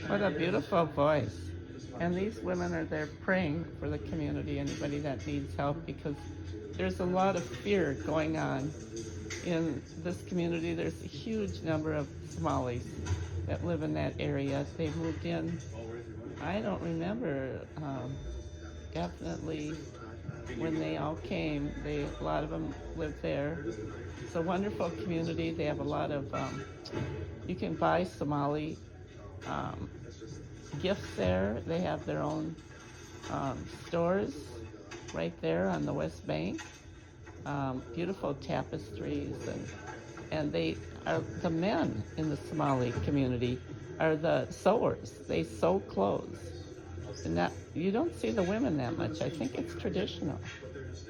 What a beautiful voice. And these women are there praying for the community, anybody that needs help, because there's a lot of fear going on in this community. There's a huge number of Somalis that live in that area. They moved in, I don't remember, definitely when they all came. A lot of them live there. It's a wonderful community. They have a lot of, you can buy Somali um, gifts there. They have their own stores right there on the West Bank. Beautiful tapestries, and they are the men in the Somali community are the sewers. They sew clothes. And that, you don't see the women that much. I think it's traditional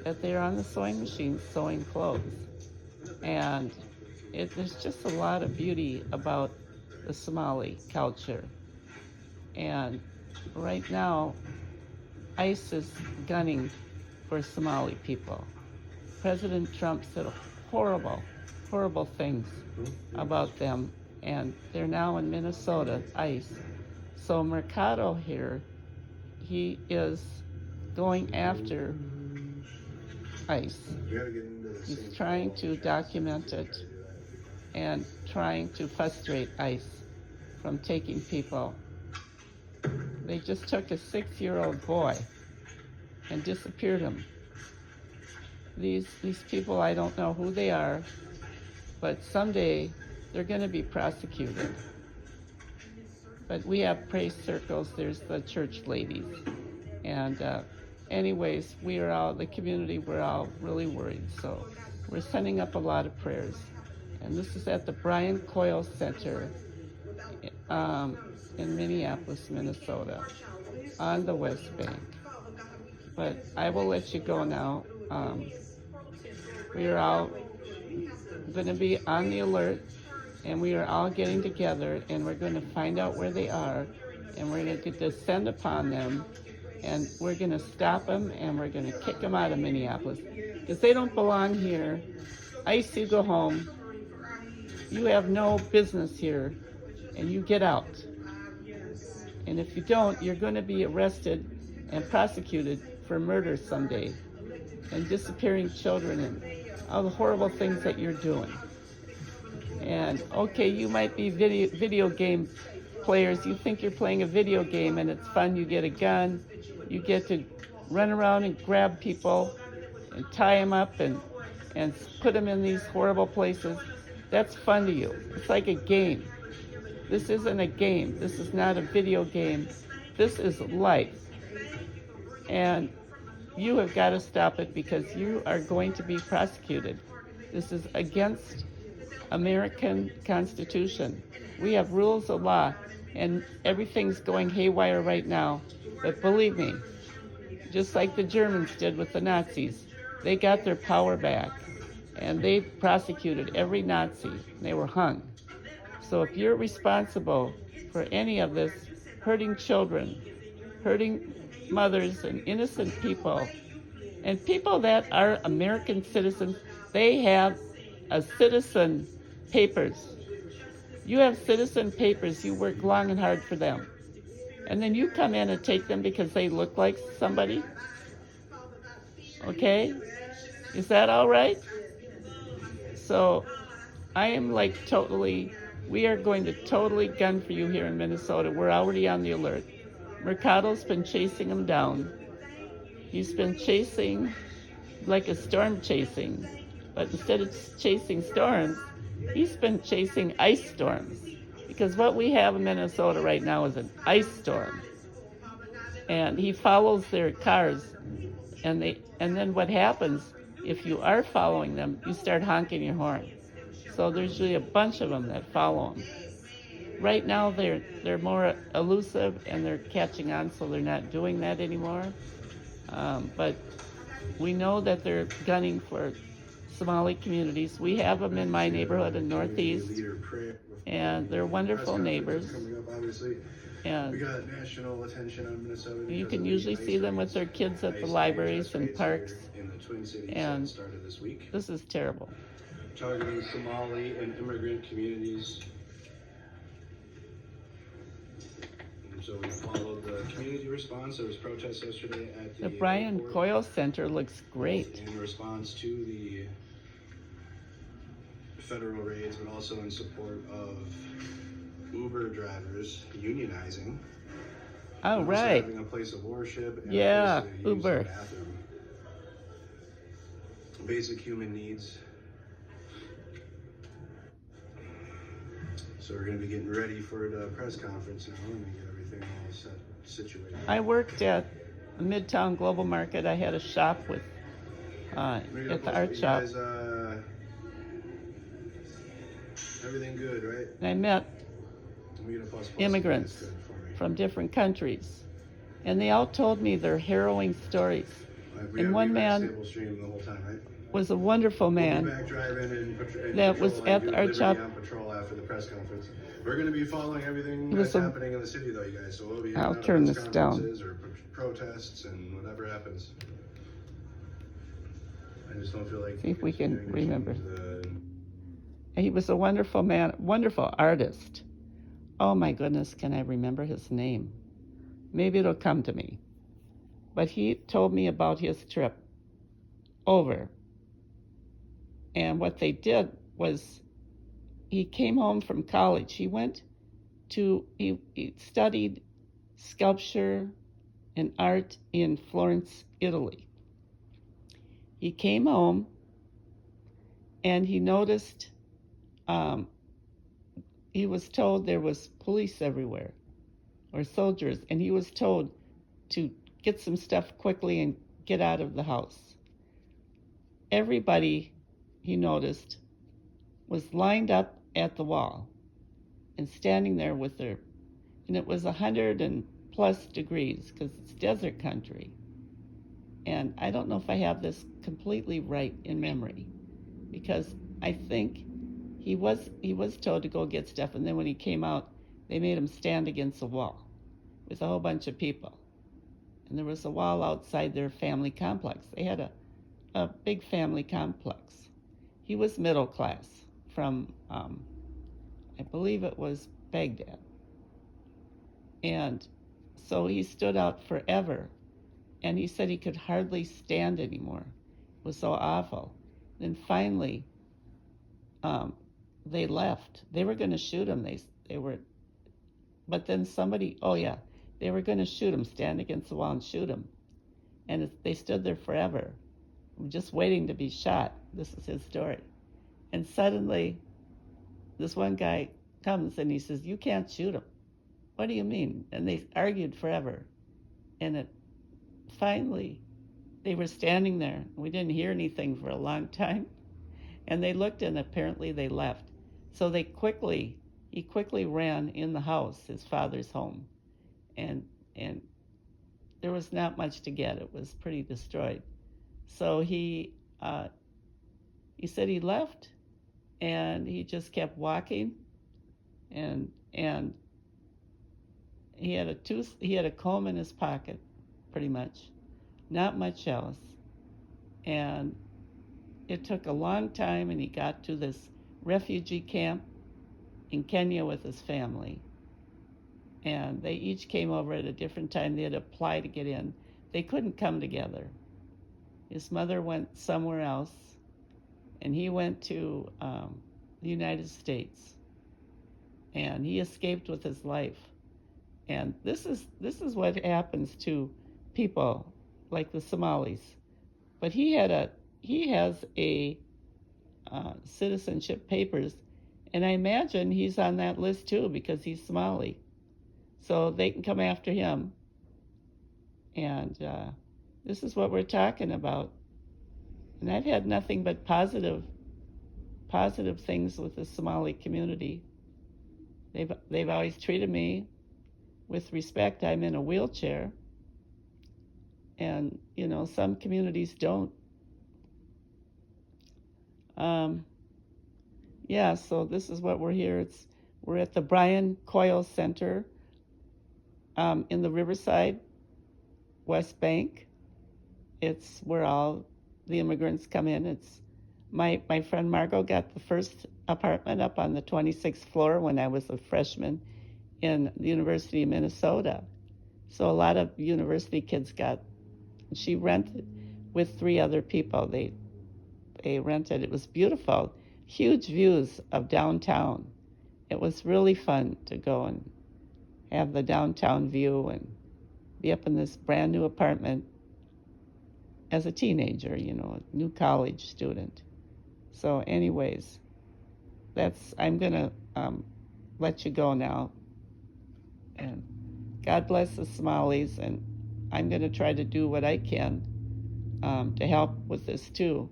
that they're on the sewing machine sewing clothes. And there's just a lot of beauty about the Somali culture. And right now, ICE is gunning for Somali people. President Trump said horrible, horrible things about them, and they're now in Minnesota, ICE. So Mercado here, he is going after ICE. He's trying to document it and trying to frustrate ICE from taking people. They just took a 6-year-old boy and disappeared him. These people, I don't know who they are, but someday they're going to be prosecuted. But we have praise circles. There's the church ladies. And anyways, the community, we're all really worried. So we're sending up a lot of prayers. And this is at the Brian Coyle Center in Minneapolis, Minnesota, on the West Bank. But I will let you go now. We are all going to be on the alert, and we are all getting together, and we're going to find out where they are, and we're going to descend upon them, and we're going to stop them, and we're going to kick them out of Minneapolis, because they don't belong here. ICE, you go home. You have no business here, and you get out. And if you don't, you're going to be arrested and prosecuted for murder someday, and disappearing children, and all the horrible things that you're doing. And okay, you might be video game players. You think you're playing a video game and it's fun. You get a gun. You get to run around and grab people and tie them up and put them in these horrible places. That's fun to you. It's like a game. This isn't a game. This is not a video game. This is life. And you have got to stop it, because you are going to be prosecuted. This is against American Constitution. We have rules of law, and everything's going haywire right now. But believe me, just like the Germans did with the Nazis, they got their power back, and they prosecuted every Nazi. They were hung. So if you're responsible for any of this, hurting children, hurting mothers and innocent people, and people that are American citizens, they have a citizen papers. You have citizen papers. You work long and hard for them. And then you come in and take them because they look like somebody? Okay? Is that all right? So I am we are going to totally gun for you here in Minnesota. We're already on the alert. Mercado's been chasing them down. He's been chasing like a storm chasing, but instead of chasing storms, he's been chasing ice storms, because what we have in Minnesota right now is an ice storm. And he follows their cars, and then what happens, if you are following them, you start honking your horn. So there's usually a bunch of them that follow him. Right now they're more elusive, and they're catching on, so they're not doing that anymore. But we know that they're gunning for Somali communities. We have them in my neighborhood in Northeast, and they're wonderful neighbors. And we got national attention on Minnesota. You can usually see them with their kids at the libraries and parks. In the Twin Cities and started this week. This is terrible. Targeting Somali and immigrant communities. So we followed the community response. There was protests yesterday at the Brian airport. Coyle Center looks great. In response to the federal raids, but also in support of Uber drivers unionizing. Oh, and right. Also having a place of worship and Yeah, a place to Uber. use the bathroom. Basic human needs. So we're going to be getting ready for the press conference now and get everything all situated. I worked at Midtown Global Market. I had a shop with at the art shop. Guys, everything good, right? And I met We get a plus immigrants from different countries, and they all told me their harrowing stories. And one man stable stream the whole time, right? was a wonderful man We'll be back driving and that was at the art shop. On patrol after the press conference. We're going to be following everything that's happening in the city, though, you guys. So we'll be I'll turn this down. Or protests and whatever happens. I just don't feel like. See if we can remember. He was a wonderful man, wonderful artist. Oh my goodness, can I remember his name? Maybe it'll come to me. But he told me about his trip over. And what they did was he came home from college. He studied sculpture and art in Florence, Italy. He came home and he noticed, he was told there was police everywhere, or soldiers, and he was told to get some stuff quickly and get out of the house. Everybody, he noticed, was lined up at the wall and standing there with their, and it was 100+ degrees because it's desert country. And I don't know if I have this completely right in memory, because I think he was told to go get stuff, and then when he came out, they made him stand against a wall with a whole bunch of people. And there was a wall outside their family complex. They had a big family complex. He was middle class from, I believe it was Baghdad. And so he stood out forever. And he said he could hardly stand anymore. It was so awful. Then finally, they left. They were going to shoot him. They were, but then somebody, they were going to shoot him, stand against the wall and shoot him. And they stood there forever, just waiting to be shot. This is his story. And suddenly, this one guy comes and he says, "You can't shoot him." "What do you mean?" And they argued forever. And finally, they were standing there. We didn't hear anything for a long time. And they looked, and apparently they left. So he quickly ran in the house, his father's home. And there was not much to get. It was pretty destroyed. So he said he left, and he just kept walking, and he had a comb in his pocket, pretty much, not much else. And it took a long time, and he got to this refugee camp in Kenya with his family. And they each came over at a different time. They had to apply to get in. They couldn't come together. His mother went somewhere else, and he went to the United States. And he escaped with his life. And this is what happens to people like the Somalis. But he has a citizenship papers, and I imagine he's on that list too because he's Somali. So they can come after him. And this is what we're talking about. And I've had nothing but positive things with the Somali community. They've always treated me with respect. I'm in a wheelchair, and some communities don't. So this is what we're here. We're at the Brian Coyle Center in the Riverside, West Bank. It's where all the immigrants come in. It's my friend Margot got the first apartment up on the 26th floor when I was a freshman in the University of Minnesota. So a lot of university kids got, she rented with 3 other people. They rented. It was beautiful, huge views of downtown. It was really fun to go and have the downtown view and be up in this brand new apartment as a teenager, a new college student. So anyways, I'm gonna let you go now. And God bless the Somalis, and I'm gonna try to do what I can to help with this too,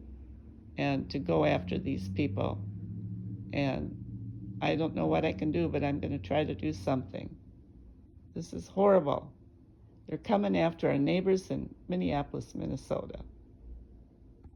and to go after these people. And I don't know what I can do, but I'm gonna try to do something. This is horrible. They're coming after our neighbors in Minneapolis, Minnesota.